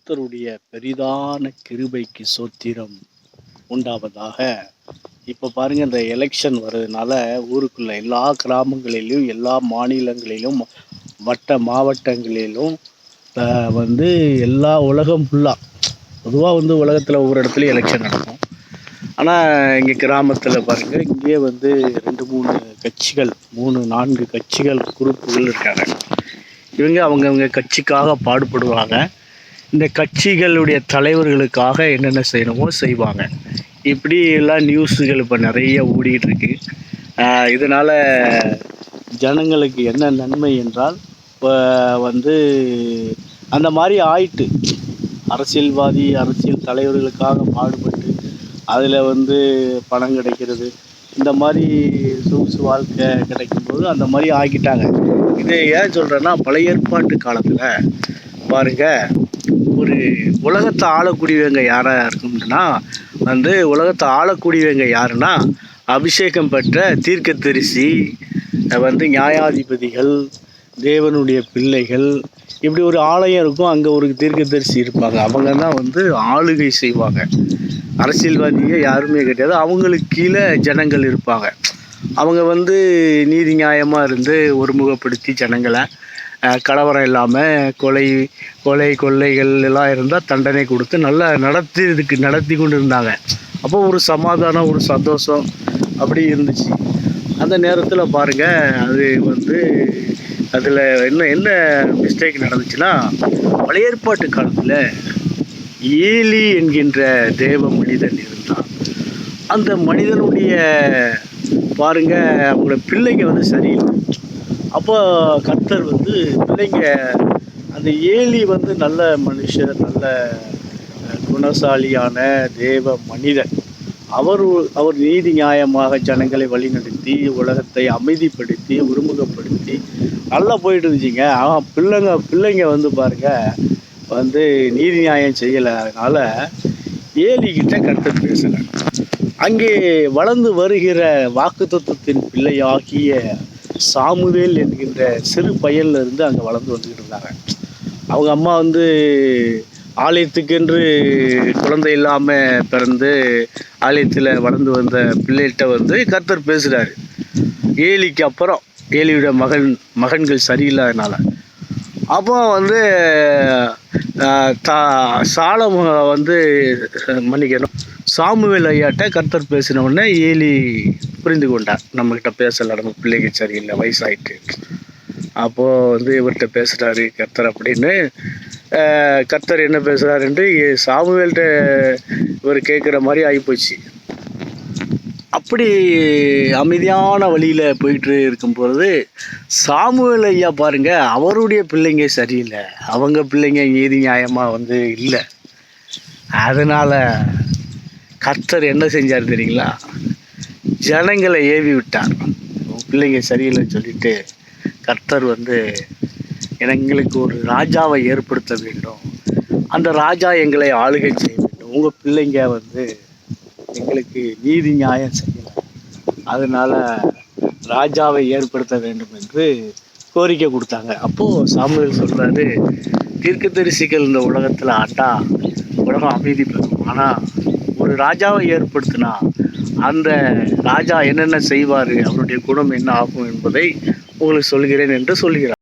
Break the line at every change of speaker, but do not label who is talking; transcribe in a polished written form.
கர்த்தருடைய பெரிதான கிருபைக்கு சோத்திரம் உண்டாவதாக. இப்போ பாருங்க, இந்த எலெக்ஷன் வர்றதுனால ஊருக்குள்ள எல்லா கிராமங்களிலும் எல்லா மாநிலங்களிலும் வட்ட மாவட்டங்களிலும் வந்து எல்லா உலகம் ஃபுல்லாக பொதுவாக வந்து உலகத்தில் ஒவ்வொரு இடத்துலையும் எலெக்ஷன் நடக்கும். ஆனால் இங்கே கிராமத்தில் பாருங்கள், இங்கே வந்து 2-3 கட்சிகள் 3-4 கட்சிகள் குரூப்புகள் இருக்காங்க. இவங்க அவங்கவுங்க கட்சிக்காக பாடுபடுவாங்க. இந்த கட்சிகளுடைய தலைவர்களுக்காக என்னென்ன செய்யணுமோ செய்வாங்க. இப்படி எல்லாம் நியூஸுகள் இப்போ நிறைய ஓடிக்கிட்டு இருக்கு. இதனால் ஜனங்களுக்கு என்ன நன்மை என்றால், இப்போ வந்து அந்த மாதிரி ஆயிட்டு அரசியல் தலைவர்களுக்காக பாடுபட்டு அதில் வந்து பணம் கிடைக்கிறது, இந்த மாதிரி சொகுசு வாழ்க்கை கிடைக்கும்போது அந்த மாதிரி ஆக்கிட்டாங்க. இதை ஏன் சொல்கிறேன்னா, பழைய ஏற்பாட்டு காலத்தில் பாருங்க, ஒரு உலகத்தை ஆளக்கூடியவங்க யாராக இருக்கும்னா வந்து உலகத்தை ஆளக்கூடியவங்க யாருன்னா அபிஷேகம் பெற்ற தீர்க்கதரிசி, வந்து நியாயாதிபதிகள், தேவனுடைய பிள்ளைகள், இப்படி ஒரு ஆலயம் இருக்கும். அங்கே ஒரு தீர்க்கதரிசி இருப்பாங்க. அவங்க தான் வந்து ஆளுகை செய்வாங்க. அரசியல்வாதியே யாருமே கிடையாது. அவங்களுக்கு கீழே ஜனங்கள் இருப்பாங்க. அவங்க வந்து நீதி நியாயமாக இருந்து ஒருமுகப்படுத்தி ஜனங்களை கலவரம் இல்லாமல் கொள்ளைகள் எல்லாம் இருந்தால் தண்டனை கொடுத்து நல்லா நடத்தி கொண்டு இருந்தாங்க. அப்போ ஒரு சமாதானம், ஒரு சந்தோஷம் அப்படி இருந்துச்சு. அந்த நேரத்தில் பாருங்கள், அது வந்து அதில் என்ன மிஸ்டேக் நடந்துச்சுன்னா, பழைய ஏற்பாட்டு காலத்தில் ஏலி என்கின்ற தேவ மனிதன் இருந்தான். அந்த மனிதனுடைய பாருங்க, அவங்களோட பிள்ளைங்க வந்து சரியில்லை. அப்போ கர்த்தர் வந்து பிள்ளைங்க, அந்த ஏலி வந்து நல்ல மனுஷர், நல்ல குணசாலியான தேவ மனிதன். அவர் நீதி நியாயமாக ஜனங்களை வழிநடத்தி உலகத்தை அமைதிப்படுத்தி ஒருமுகப்படுத்தி நல்லா போயிட்டு இருந்துச்சுங்க. ஆனால் பிள்ளைங்க வந்து பாருங்க வந்து நீதி நியாயம் செய்யலை. அதனால ஏலிக்கிட்ட கர்த்தர் பேசலை. அங்கே வளர்ந்து வருகிற வாக்குத்தத்தத்தின் பிள்ளையாகிய சாமுவேல் என்கின்ற சிறு பையன்ல இருந்து அங்கே வளர்ந்து வந்துக்கிட்டு இருந்தாங்க. அவங்க அம்மா வந்து ஆலயத்துக்கென்று குழந்தை இல்லாமல் பிறந்து ஆலயத்தில் வளர்ந்து வந்த பிள்ளைகிட்ட வந்து கர்த்தர் பேசுகிறாரு. ஏலிக்கு அப்புறம் ஏலியோட மகன்கள் சரியில்லாதனால அப்போ வந்து சாமுவேல் ஐயாட்ட கர்த்தர் பேசின உடனே ஏலி புரிந்து கொண்டார், நம்மக்கிட்ட பேசலை, நம்ம பிள்ளைங்க சரியில்லை, வயசாயிட்டு. அப்போது வந்து இவர்கிட்ட பேசுகிறாரு கர்த்தர் அப்படின்னு. கர்த்தர் என்ன பேசுகிறாருன்ட்டு சாமுவேல்கிட்ட இவர் கேட்குற மாதிரி ஆகிப்போச்சு. அப்படி அமைதியான வழியில் போயிட்டு இருக்கும்பொழுது சாமுவேல் ஐயா பாருங்க, அவருடைய பிள்ளைங்க சரியில்லை, அவங்க பிள்ளைங்க நீதி நியாயமாக வந்து இல்லை. அதனால் கர்த்தர் என்ன செஞ்சார் தெரியுங்களா? ஜனங்களை ஏவி விட்டார். பிள்ளைங்க சரியில்லைன்னு சொல்லிட்டு கர்த்தர் வந்து எங்களுக்கு ஒரு ராஜாவை ஏற்படுத்த வேண்டும், அந்த ராஜா எங்களை ஆளுகை செய்ய வேண்டும், உங்கள் பிள்ளைங்க வந்து எங்களுக்கு நீதி நியாயம் செய்யலை, அதனால் ராஜாவை ஏற்படுத்த வேண்டும் என்று கோரிக்கை கொடுத்தாங்க. அப்போது சாமுவேல் சொல்கிறாரு, தீர்க்கதரிசிகள் இந்த உலகத்தில் ஆண்டா உலகம் அமைதி பெறும், ஆனால் ஒரு ராஜாவை ஏற்படுத்தினா அந்த ராஜா என்னென்ன செய்வார், அவருடைய குணம் என்ன ஆகும் என்பதை உங்களுக்கு சொல்கிறேன் என்று சொல்கிறார்.